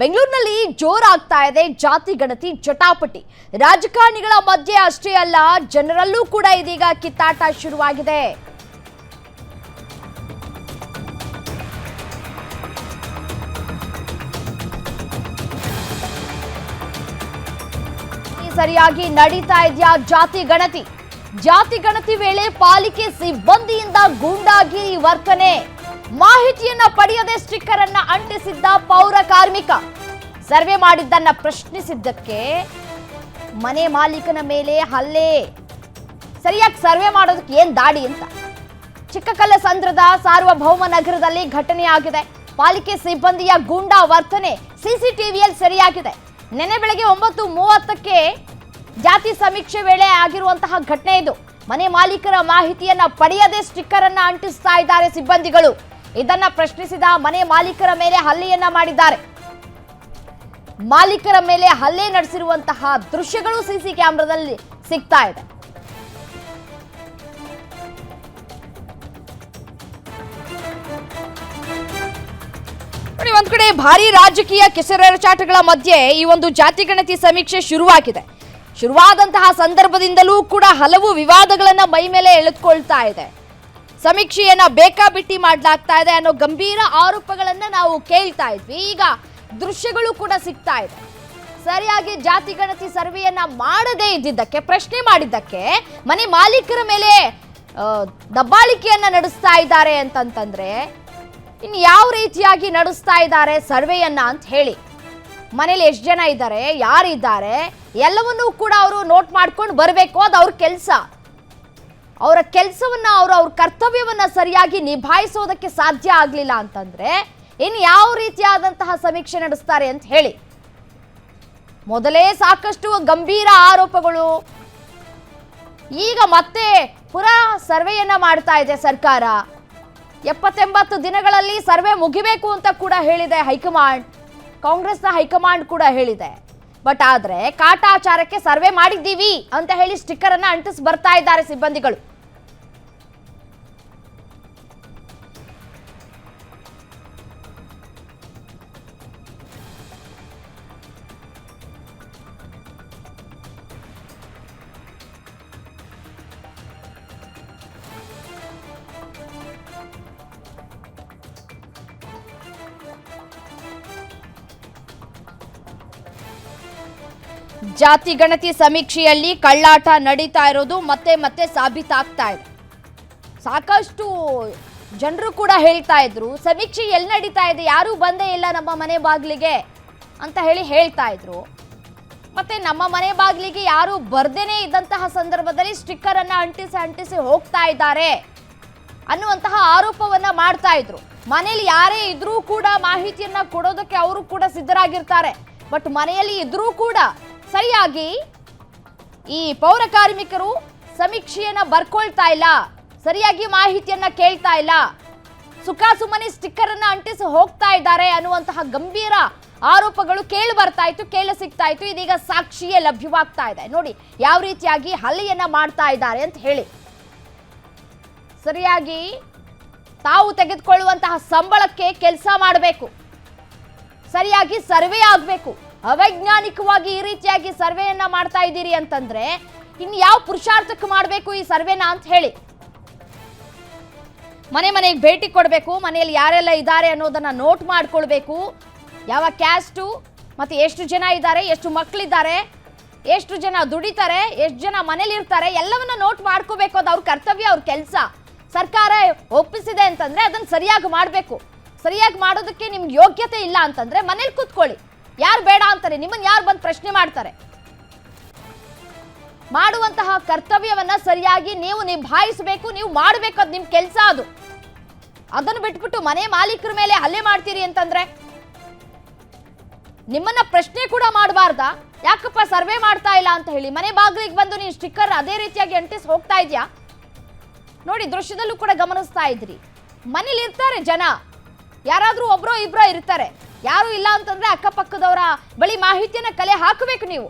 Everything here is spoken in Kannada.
ಬೆಂಗಳೂರಿನಲ್ಲಿ ಜೋರಾಗ್ತಾ ಇದೆ ಜಾತಿ ಗಣತಿ ಜಟಾಪಟಿ. ರಾಜಕಾರಣಿಗಳ ಮಧ್ಯೆ ಅಷ್ಟೇ ಅಲ್ಲ, ಜನರಲ್ಲೂ ಕೂಡ ಇದೀಗ ಕಿತ್ತಾಟ ಶುರುವಾಗಿದೆ. ಸರಿಯಾಗಿ ನಡೀತಾ ಇದೆಯಾ ಜಾತಿ ಗಣತಿ ವೇಳೆ ಪಾಲಿಕೆ ಸಿಬ್ಬಂದಿಯಿಂದ ಗೂಂಡಾಗಿರಿ ವರ್ತನೆ. ಮಾಹಿತಿಯನ್ನ ಪಡೆಯದೆ ಸ್ಟಿಕ್ಕರ್ ಅನ್ನ ಅಂಟಿಸಿದ್ದ ಪೌರ ಕಾರ್ಮಿಕ. ಸರ್ವೆ ಮಾಡಿದ್ದನ್ನ ಪ್ರಶ್ನಿಸಿದ್ದಕ್ಕೆ ಮನೆ ಮಾಲೀಕನ ಮೇಲೆ ಹಲ್ಲೆ. ಸರಿಯಾಗಿ ಸರ್ವೆ ಮಾಡೋದಕ್ಕೆ ಏನ್ ದಾಡಿ ಅಂತ. ಚಿಕ್ಕಕಲ್ಲಸಂದ್ರದ ಸಾರ್ವಭೌಮ ನಗರದಲ್ಲಿ ಘಟನೆಯಾಗಿದೆ. ಪಾಲಿಕೆ ಸಿಬ್ಬಂದಿಯ ಗೂಂಡಾ ವರ್ತನೆ ಸಿಸಿಟಿವಿಯಲ್ಲಿ ಸೆರೆಯಾಗಿದೆ. ನಿನ್ನೆ ಬೆಳಗ್ಗೆ 9:30ಕ್ಕೆ ಜಾತಿ ಸಮೀಕ್ಷೆ ವೇಳೆ ಆಗಿರುವಂತಹ ಘಟನೆ ಇದು. ಮನೆ ಮಾಲೀಕರ ಮಾಹಿತಿಯನ್ನ ಪಡೆಯದೆ ಸ್ಟಿಕ್ಕರ್ ಅನ್ನ ಅಂಟಿಸ್ತಾ ಇದ್ದಾರೆ ಸಿಬ್ಬಂದಿಗಳು. ಇದನ್ನ ಪ್ರಶ್ನಿಸಿದ ಮನೆ ಮಾಲೀಕರ ಮೇಲೆ ಹಲ್ಲೆಯನ್ನ ಮಾಡಿದ್ದಾರೆ. ಮಾಲೀಕರ ಮೇಲೆ ಹಲ್ಲೆ ನಡೆಸಿರುವಂತಹ ದೃಶ್ಯಗಳು ಸಿಸಿ ಕ್ಯಾಮೆರಾದಲ್ಲಿ ಸಿಗ್ತಾ ಇದೆ. ಒಂದ್ ಕಡೆ ಭಾರಿ ರಾಜಕೀಯ ಕೆಸರೆರಚಾಟಗಳ ಮಧ್ಯೆ ಈ ಒಂದು ಜಾತಿ ಗಣತಿ ಸಮೀಕ್ಷೆ ಶುರುವಾದಂತಹ ಸಂದರ್ಭದಿಂದಲೂ ಕೂಡ ಹಲವು ವಿವಾದಗಳನ್ನ ಮೈ ಮೇಲೆ ಎಳೆದುಕೊಳ್ತಾ ಇದೆ. ಸಮೀಕ್ಷೆಯನ್ನ ಬೇಕಾಬಿಟ್ಟಿ ಮಾಡಲಾಗ್ತಾ ಇದೆ ಅನ್ನೋ ಗಂಭೀರ ಆರೋಪಗಳನ್ನ ನಾವು ಕೇಳ್ತಾ ಇದ್ವಿ. ಈಗ ದೃಶ್ಯಗಳು ಕೂಡ ಸಿಗ್ತಾ ಇದೆ. ಸರಿಯಾಗಿ ಜಾತಿ ಗಣತಿ ಸರ್ವೆಯನ್ನ ಮಾಡದೇ ಇದ್ದಿದ್ದಕ್ಕೆ, ಪ್ರಶ್ನೆ ಮಾಡಿದ್ದಕ್ಕೆ ಮನೆ ಮಾಲೀಕರ ಮೇಲೆ ದಬ್ಬಾಳಿಕೆಯನ್ನ ನಡೆಸ್ತಾ ಇದ್ದಾರೆ ಅಂತಂತಂದ್ರೆ ಇನ್ನು ಯಾವ ರೀತಿಯಾಗಿ ನಡೆಸ್ತಾ ಇದ್ದಾರೆ ಸರ್ವೆಯನ್ನ ಅಂತ ಹೇಳಿ. ಮನೇಲಿ ಎಷ್ಟು ಜನ ಇದ್ದಾರೆ, ಯಾರಿದ್ದಾರೆ, ಎಲ್ಲವನ್ನೂ ಕೂಡ ಅವರು ನೋಟ್ ಮಾಡ್ಕೊಂಡು ಬರಬೇಕು. ಅದು ಅವ್ರ ಕೆಲಸ. ಅವರ ಕೆಲಸವನ್ನ ಅವ್ರ ಕರ್ತವ್ಯವನ್ನ ಸರಿಯಾಗಿ ನಿಭಾಯಿಸೋದಕ್ಕೆ ಸಾಧ್ಯ ಆಗಲಿಲ್ಲ ಅಂತಂದ್ರೆ ಇನ್ನು ಯಾವ ರೀತಿಯಾದಂತಹ ಸಮೀಕ್ಷೆ ನಡೆಸ್ತಾರೆ ಅಂತ ಹೇಳಿ. ಮೊದಲೇ ಸಾಕಷ್ಟು ಗಂಭೀರ ಆರೋಪಗಳು. ಈಗ ಮತ್ತೆ ಪುನಃ ಸರ್ವೆಯನ್ನ ಮಾಡ್ತಾ ಇದೆ ಸರ್ಕಾರ. 70-80 ದಿನಗಳಲ್ಲಿ ಸರ್ವೆ ಮುಗಿಬೇಕು ಅಂತ ಕೂಡ ಹೇಳಿದೆ ಹೈಕಮಾಂಡ್. ಕಾಂಗ್ರೆಸ್ನ ಹೈಕಮಾಂಡ್ ಕೂಡ ಹೇಳಿದೆ. ಬಟ್ ಆದ್ರೆ ಕಾಟಾಚಾರಕ್ಕೆ ಸರ್ವೆ ಮಾಡಿದ್ದೀವಿ ಅಂತ ಹೇಳಿ ಸ್ಟಿಕ್ಕರ್ ಅನ್ನ ಅಂಟಿಸಿ ಬರ್ತಾ ಇದ್ದಾರೆ ಸಿಬ್ಬಂದಿಗಳು. ಜಾತಿ ಗಣತಿ ಸಮೀಕ್ಷೆಯಲ್ಲಿ ಕಳ್ಳಾಟ ನಡೀತಾ ಇರೋದು ಮತ್ತೆ ಸಾಬೀತಾಗ್ತಾ ಇದೆ. ಸಾಕಷ್ಟು ಜನರು ಕೂಡ ಹೇಳ್ತಾ ಇದ್ರು, ಸಮೀಕ್ಷೆ ಎಲ್ಲಿ ನಡೀತಾ ಇದೆ, ಯಾರೂ ಬಂದೇ ಇಲ್ಲ ನಮ್ಮ ಮನೆ ಬಾಗಿಲಿಗೆ ಅಂತ ಹೇಳ್ತಾ ಇದ್ರು. ಮತ್ತೆ ನಮ್ಮ ಮನೆ ಬಾಗಿಲಿಗೆ ಯಾರು ಬರ್ದೇನೆ ಇದ್ದಂತಹ ಸಂದರ್ಭದಲ್ಲಿ ಸ್ಟಿಕ್ಕರ್ ಅನ್ನ ಅಂಟಿಸಿ ಹೋಗ್ತಾ ಇದ್ದಾರೆ ಅನ್ನುವಂತಹ ಆರೋಪವನ್ನ ಮಾಡ್ತಾ ಇದ್ರು. ಮನೆಯಲ್ಲಿ ಯಾರೇ ಇದ್ರೂ ಕೂಡ ಮಾಹಿತಿಯನ್ನ ಕೊಡೋದಕ್ಕೆ ಅವರು ಕೂಡ ಸಿದ್ಧರಾಗಿರ್ತಾರೆ. ಬಟ್ ಮನೆಯಲ್ಲಿ ಇದ್ರೂ ಕೂಡ ಸರಿಯಾಗಿ ಈ ಪೌರ ಕಾರ್ಮಿಕರು ಸಮೀಕ್ಷೆಯನ್ನ ಬರ್ಕೊಳ್ತಾ ಇಲ್ಲ, ಸರಿಯಾಗಿ ಮಾಹಿತಿಯನ್ನ ಕೇಳ್ತಾ ಇಲ್ಲ, ಸುಖಾಸುಮ್ಮನೆ ಸ್ಟಿಕ್ಕರ್ ಅನ್ನ ಅಂಟಿಸಿ ಹೋಗ್ತಾ ಇದ್ದಾರೆ ಅನ್ನುವಂತಹ ಗಂಭೀರ ಆರೋಪಗಳು ಕೇಳಿ ಸಿಗ್ತಾ ಇತ್ತು. ಇದೀಗ ಸಾಕ್ಷಿಯೇ ಲಭ್ಯವಾಗ್ತಾ ಇದೆ. ನೋಡಿ ಯಾವ ರೀತಿಯಾಗಿ ಹಲ್ಲೆಯನ್ನ ಮಾಡ್ತಾ ಇದ್ದಾರೆ ಅಂತ ಹೇಳಿ. ಸರಿಯಾಗಿ ತಾವು ತೆಗೆದುಕೊಳ್ಳುವಂತಹ ಸಂಬಳಕ್ಕೆ ಕೆಲಸ ಮಾಡಬೇಕು, ಸರಿಯಾಗಿ ಸರ್ವೆ ಆಗಬೇಕು. ಅವೈಜ್ಞಾನಿಕವಾಗಿ ಈ ರೀತಿಯಾಗಿ ಸರ್ವೆಯನ್ನ ಮಾಡ್ತಾ ಇದ್ದೀರಿ ಅಂತಂದ್ರೆ ಇನ್ನು ಯಾವ ಪುರುಷಾರ್ಥಕ್ಕೆ ಮಾಡಬೇಕು ಈ ಸರ್ವೆನ ಅಂತ ಹೇಳಿ. ಮನೆಗೆ ಭೇಟಿ ಕೊಡಬೇಕು, ಮನೆಯಲ್ಲಿ ಯಾರೆಲ್ಲ ಇದ್ದಾರೆ ಅನ್ನೋದನ್ನ ನೋಟ್ ಮಾಡ್ಕೊಳ್ಬೇಕು. ಯಾವ ಕ್ಯಾಸ್ಟು, ಮತ್ತೆ ಎಷ್ಟು ಜನ ಇದ್ದಾರೆ, ಎಷ್ಟು ಮಕ್ಕಳಿದ್ದಾರೆ, ಎಷ್ಟು ಜನ ದುಡಿತಾರೆ, ಎಷ್ಟು ಜನ ಮನೇಲಿ ಇರ್ತಾರೆ, ಎಲ್ಲವನ್ನ ನೋಟ್ ಮಾಡ್ಕೋಬೇಕು. ಅದು ಅವ್ರ ಕರ್ತವ್ಯ, ಅವ್ರ ಕೆಲಸ. ಸರ್ಕಾರ ಒಪ್ಪಿಸಿದೆ ಅಂತಂದ್ರೆ ಅದನ್ನ ಸರಿಯಾಗಿ ಮಾಡಬೇಕು. ಸರಿಯಾಗಿ ಮಾಡೋದಕ್ಕೆ ನಿಮ್ಗೆ ಯೋಗ್ಯತೆ ಇಲ್ಲ ಅಂತಂದ್ರೆ ಮನೇಲಿ ಕೂತ್ಕೊಳ್ಳಿ. ಯಾರು ಬೇಡ ಅಂತಾರೆ, ನಿಮ್ಮನ್ನ ಯಾರು ಬಂದು ಪ್ರಶ್ನೆ ಮಾಡ್ತಾರೆ? ಮಾಡುವಂತಹ ಕರ್ತವ್ಯವನ್ನ ಸರಿಯಾಗಿ ನೀವು ನಿಭಾಯಿಸಬೇಕು, ನೀವು ಮಾಡಬೇಕು. ಅದು ನಿಮ್ಮ ಕೆಲಸ. ಅದನ್ನು ಬಿಟ್ಬಿಟ್ಟು ಮನೆ ಮಾಲೀಕರ ಮೇಲೆ ಹಲ್ಲೆ ಮಾಡ್ತೀರಿ ಅಂತಂದ್ರೆ ನಿಮ್ಮನ್ನ ಪ್ರಶ್ನೆ ಕೂಡ ಮಾಡಬಾರ್ದಾ? ಯಾಕಪ್ಪ ಸರ್ವೆ ಮಾಡ್ತಾ ಇಲ್ಲ ಅಂತ ಹೇಳಿ ಮನೆ ಬಾಗಿಲಿಗೆ ಬಂದು ನೀವು ಸ್ಟಿಕ್ಕರ್ ಅದೇ ರೀತಿಯಾಗಿ ಅಂಟಿಸಿ ಹೋಗ್ತಾ ಇದೆಯಾ? ನೋಡಿ ದೃಶ್ಯದಲ್ಲೂ ಕೂಡ ಗಮನಿಸ್ತಾ ಇದ್ರಿ. ಮನೇಲಿ ಇರ್ತಾರೆ ಜನ, ಯಾರಾದ್ರೂ ಒಬ್ರೋ ಇಬ್ರೋ ಇರ್ತಾರೆ. ಯಾರು ಇಲ್ಲ ಅಂತಂದ್ರೆ ಅಕ್ಕಪಕ್ಕದವರ ಬಳಿ ಮಾಹಿತಿಯನ್ನ ಕಲೆ ಹಾಕಬೇಕು ನೀವು.